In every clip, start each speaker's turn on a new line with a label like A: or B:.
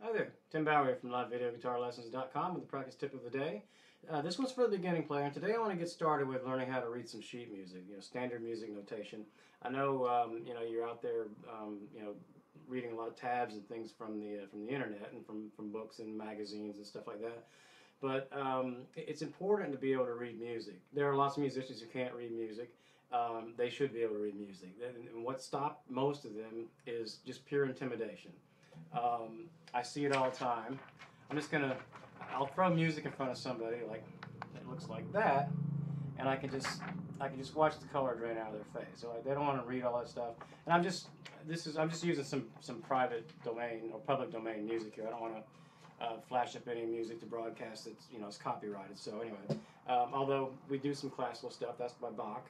A: Hi there, Tim Bauer here from LiveVideoGuitarLessons.com with the practice tip of the day. This one's for the beginning player, and today I want to get started with learning how to read some sheet music, standard music notation. I know, you're out there, reading a lot of tabs and things from the internet and from books and magazines and stuff like that. But it's important to be able to read music. There are lots of musicians who can't read music. They should be able to read music. And what stopped most of them is just pure intimidation. I see it all the time. I'll throw music in front of somebody like that looks like that, and I can just watch the color drain out of their face. So they don't want to read all that stuff. And I'm just using some private domain or public domain music here. I don't want to flash up any music to broadcast that's it's copyrighted. So anyway, although we do some classical stuff, that's by Bach.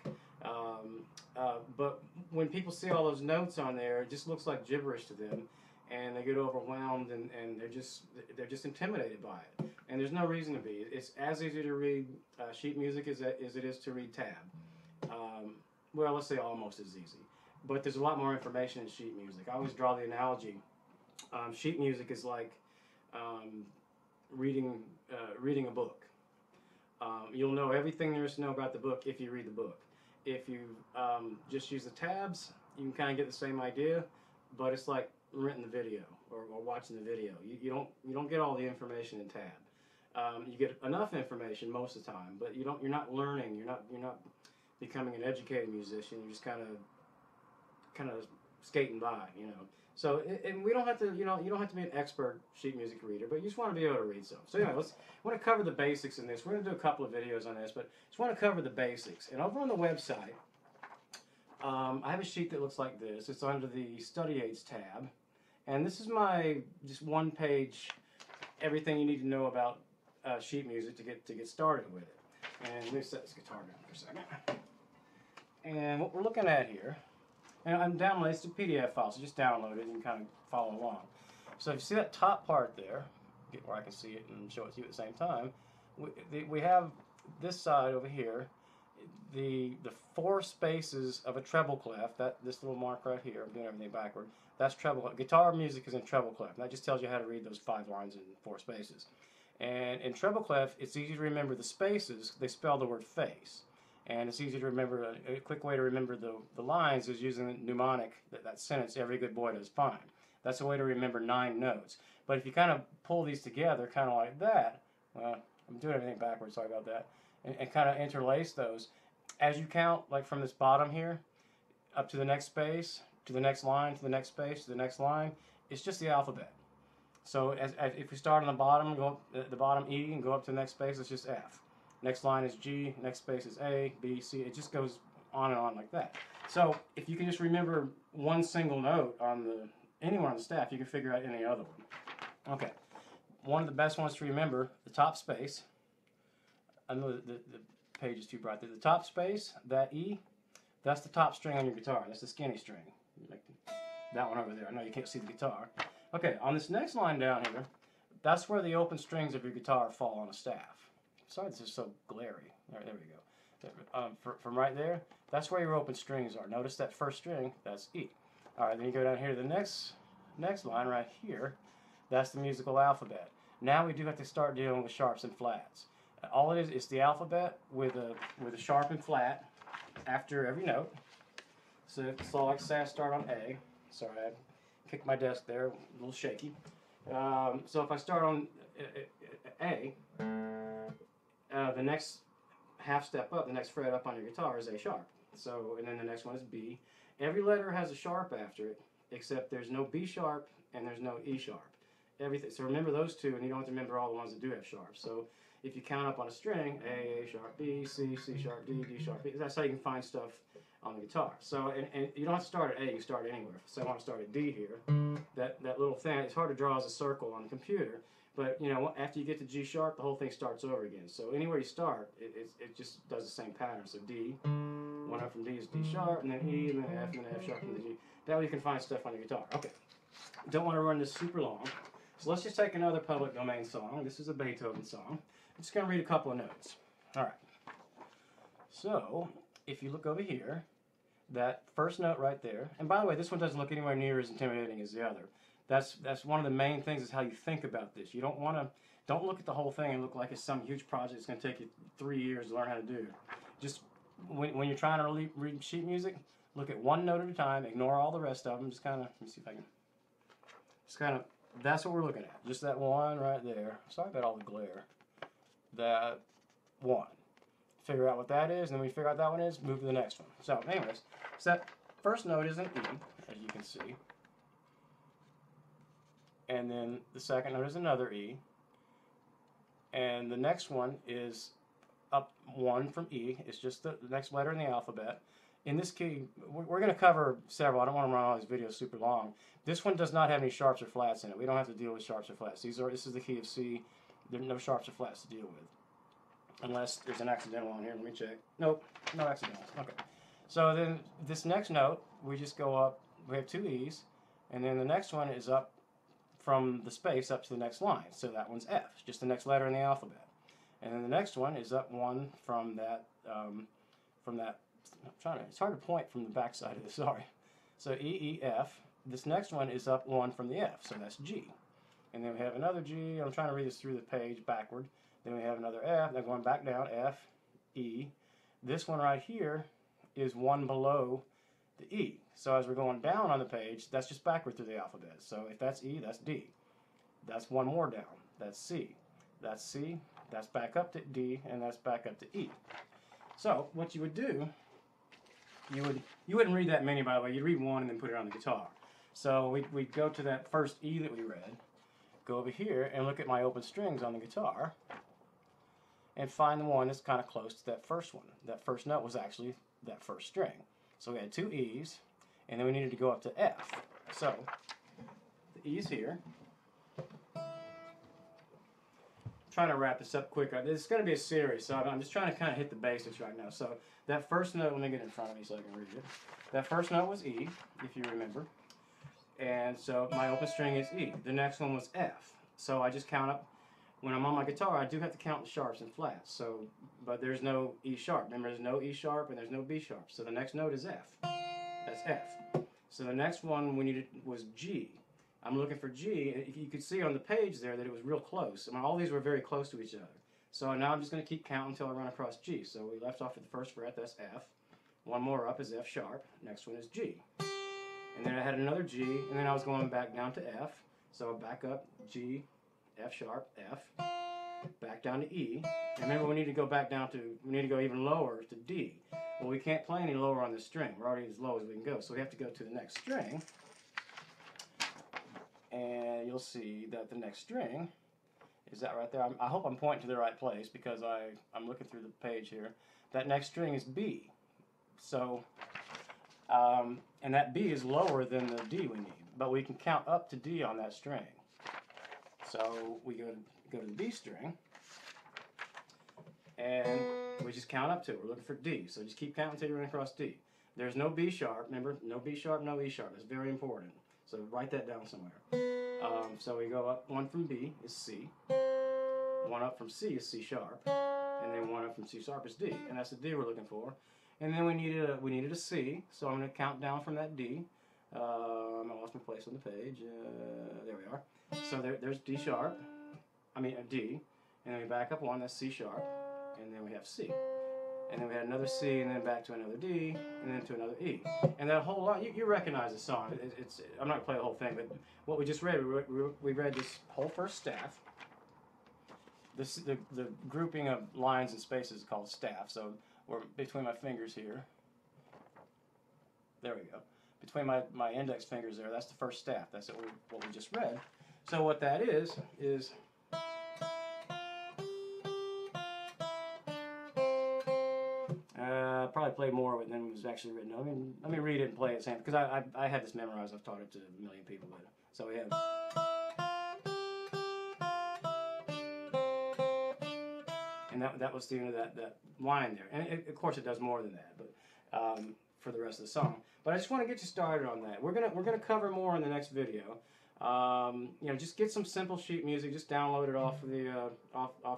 A: But when people see all those notes on there, it just looks like gibberish to them. And they get overwhelmed, and they're just intimidated by it. And there's no reason to be. It's as easy to read sheet music as it is to read tab. Well, let's say almost as easy. But there's a lot more information in sheet music. I always draw the analogy. Sheet music is like reading a book. You'll know everything there is to know about the book if you read the book. If you just use the tabs, you can kind of get the same idea, but it's like renting the video or watching the video. You don't get all the information in tab. You get enough information most of the time, but you're not learning. You're not becoming an educated musician. You're just kind of skating by, So and we don't have to, you don't have to be an expert sheet music reader, but you just want to be able to read some. So anyway, I want to cover the basics in this. We're going to do a couple of videos on this, but just want to cover the basics. And over on the website, I have a sheet that looks like this. It's under the Study Aids tab. And this is my just one page, everything you need to know about sheet music to get started with it. And let me set this guitar down for a second. And what we're looking at here, and I'm downloading, it's a PDF file, so just download it and you can kind of follow along. So if you see that top part there, get where I can see it and show it to you at the same time, we have this side over here, the 4 spaces of a treble clef, this little mark right here, I'm doing everything backward, that's treble clef. Guitar music is in treble clef, and that just tells you how to read those 5 lines in 4 spaces. And in treble clef, it's easy to remember the spaces. They spell the word face. And it's easy to remember, a quick way to remember the lines is using the mnemonic, that sentence, every good boy does fine. That's a way to remember 9 notes. But if you kind of pull these together, kind of like that, well, I'm doing everything backwards, sorry about that, and kind of interlace those, as you count, like from this bottom here, up to the next space, to the next line, to the next space, to the next line, it's just the alphabet. So if we start on the bottom, go up the bottom E, and go up to the next space, it's just F. Next line is G, next space is A, B, C. It just goes on and on like that. So if you can just remember one single note anywhere on the staff, you can figure out any other one. Okay, one of the best ones to remember, the top space. I know the page is too bright there. The top space, that E, that's the top string on your guitar. That's the skinny string. Like that one over there. I know you can't see the guitar. Okay, on this next line down here, that's where the open strings of your guitar fall on a staff. Sorry, this is so glary. There we go. From right there, that's where your open strings are. Notice that first string, that's E. All right, then you go down here to the next line right here. That's the musical alphabet. Now we do have to start dealing with sharps and flats. All it is the alphabet with a sharp and flat after every note. So like say I start on A. Sorry, I kicked my desk there, a little shaky. So if I start on A, the next half step up, the next fret up on your guitar is A sharp. So, and then the next one is B. Every letter has a sharp after it, except there's no B sharp and there's no E sharp. Everything. So remember those two, and you don't have to remember all the ones that do have sharps. So if you count up on a string, A sharp, B, C, C sharp, D, D sharp, B, that's how you can find stuff on the guitar. So, and you don't have to start at A, you start anywhere. So I want to start at D here. That little thing, it's hard to draw as a circle on the computer, but after you get to G sharp, the whole thing starts over again. So anywhere you start, it just does the same pattern. So D, one up from D is D sharp, and then E, and then F, and then F sharp, and then G. That way you can find stuff on your guitar. Okay, don't want to run this super long. So let's just take another public domain song. This is a Beethoven song. I'm just going to read a couple of notes. All right. So if you look over here, that first note right there, and by the way, this one doesn't look anywhere near as intimidating as the other. That's one of the main things is how you think about this. You don't look at the whole thing and look like it's some huge project that's going to take you 3 years to learn how to do. Just when you're trying to read sheet music, look at one note at a time, ignore all the rest of them. Just kind of, let me see if I can, that's what we're looking at. Just that one right there. Sorry about all the glare. That one. Figure out what that is, and then when you figure out that one is, move to the next one. So anyways, so that first note is an E, as you can see. And then the second note is another E. And the next one is up one from E. It's just the next letter in the alphabet. In this key, we're going to cover several. I don't want to run all these videos super long. This one does not have any sharps or flats in it. We don't have to deal with sharps or flats. This is the key of C. There are no sharps or flats to deal with. Unless there's an accidental on here. Let me check. Nope, no accidentals. Okay. So then this next note, we just go up. We have two E's. And then the next one is up from the space up to the next line. So that one's F, just the next letter in the alphabet. And then the next one is up one from that, it's hard to point from the back side of this, sorry. So E, E, F. This next one is up one from the F, so that's G. And then we have another G. I'm trying to read this through the page backward. Then we have another F, then going back down, F, E. This one right here is one below the E. So as we're going down on the page, that's just backward through the alphabet. So if that's E, that's D. That's one more down. That's C. That's C. That's back up to D, and that's back up to E. So what you would do, you wouldn't read that many, by the way. You'd read one and then put it on the guitar. So we'd go to that first E that we read, go over here and look at my open strings on the guitar, and find the one that's kind of close to that first one. That first note was actually that first string. So we had two E's, and then we needed to go up to F. So the E's here. I'm trying to wrap this up quick. This is going to be a series, so I'm just trying to kind of hit the basics right now. So that first note, let me get in front of me so I can read it. That first note was E, if you remember. And so my open string is E. The next one was F. So I just count up. When I'm on my guitar, I do have to count the sharps and flats. So, but there's no E sharp. Remember, there's no E sharp and there's no B sharp. So the next note is F. That's F. So the next one we needed was G. I'm looking for G. You could see on the page there that it was real close. I mean, all these were very close to each other. So now I'm just going to keep counting until I run across G. So we left off at the first fret. That's F. One more up is F sharp. Next one is G. And then I had another G, and then I was going back down to F. So back up, G, F sharp, F, back down to E. And remember, we need to go back down to, we need to go even lower to D. Well, we can't play any lower on this string. We're already as low as we can go. So we have to go to the next string. And you'll see that the next string is that right there. I hope I'm pointing to the right place because I'm looking through the page here. That next string is B. So, and that B is lower than the D we need. But we can count up to D on that string. So we go to the D string, and we just count up to it. We're looking for D. So just keep counting until you run across D. There's no B sharp. Remember, no B sharp, no E sharp. That's very important. So write that down somewhere. So we go up. One from B is C. One up from C is C sharp. And then one up from C sharp is D. And that's the D we're looking for. And then we needed a C. So I'm going to count down from that D. I lost my place on the page. There we are. So there's D sharp. D. And then we back up one. That's C sharp. And then we have C. And then we had another C, and then back to another D, and then to another E. And that whole lot, you recognize the song. I'm not going to play the whole thing, but what we just read, we read this whole first staff. The grouping of lines and spaces is called staff. So we're between my fingers here. There we go. Between my index fingers there, that's the first staff. That's what we just read. So what that is probably play more of it than was actually written. Let me read it and play it, Sam, because I had this memorized. I've taught it to a million people. So we have. And that was the end of that line there. And of course it does more than that, but for the rest of the song. But I just want to get you started on that. We're gonna cover more in the next video. Just get some simple sheet music. Just download it off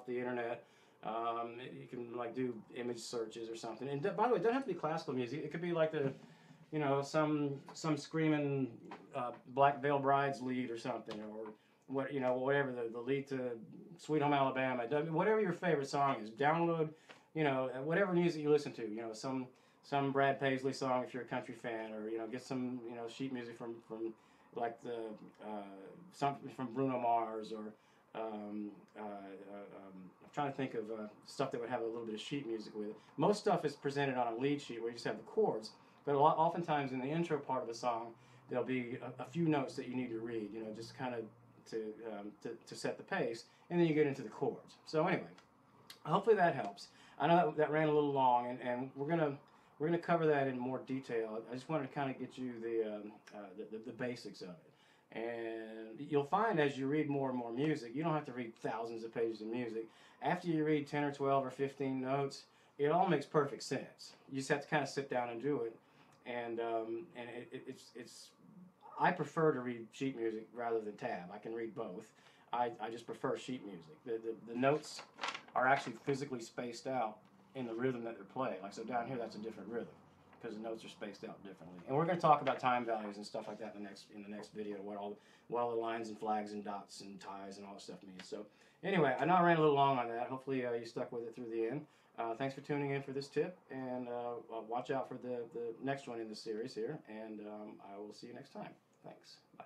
A: the internet. You can do image searches or something. And by the way, it doesn't have to be classical music. It could be like the you know, some screaming Black Veil Brides lead or something, or what, you know, whatever the lead to Sweet Home Alabama, whatever your favorite song is. Download, you know, whatever music you listen to. You know, some Brad Paisley song if you're a country fan, or you know, get some, you know, sheet music from like the something from Bruno Mars, or I'm trying to think of stuff that would have a little bit of sheet music with it. Most stuff is presented on a lead sheet where you just have the chords, but oftentimes in the intro part of a song, there'll be a few notes that you need to read, you know, just kind of to set the pace, and then you get into the chords. So anyway, hopefully that helps. I know that ran a little long, and we're gonna cover that in more detail. I just wanted to kind of get you the basics of it. And you'll find as you read more and more music, you don't have to read thousands of pages of music. After you read 10 or 12 or 15 notes, it all makes perfect sense. You just have to kind of sit down and do it. And it's I prefer to read sheet music rather than tab. I can read both. I just prefer sheet music. The notes are actually physically spaced out in the rhythm that they're playing. Like, so down here, that's a different rhythm because the notes are spaced out differently. And we're going to talk about time values and stuff like that in the next video, what all the lines and flags and dots and ties and all that stuff means. So anyway, I know I ran a little long on that. Hopefully you stuck with it through the end. Thanks for tuning in for this tip, and watch out for the next one in the series here, and I will see you next time. Thanks. Bye.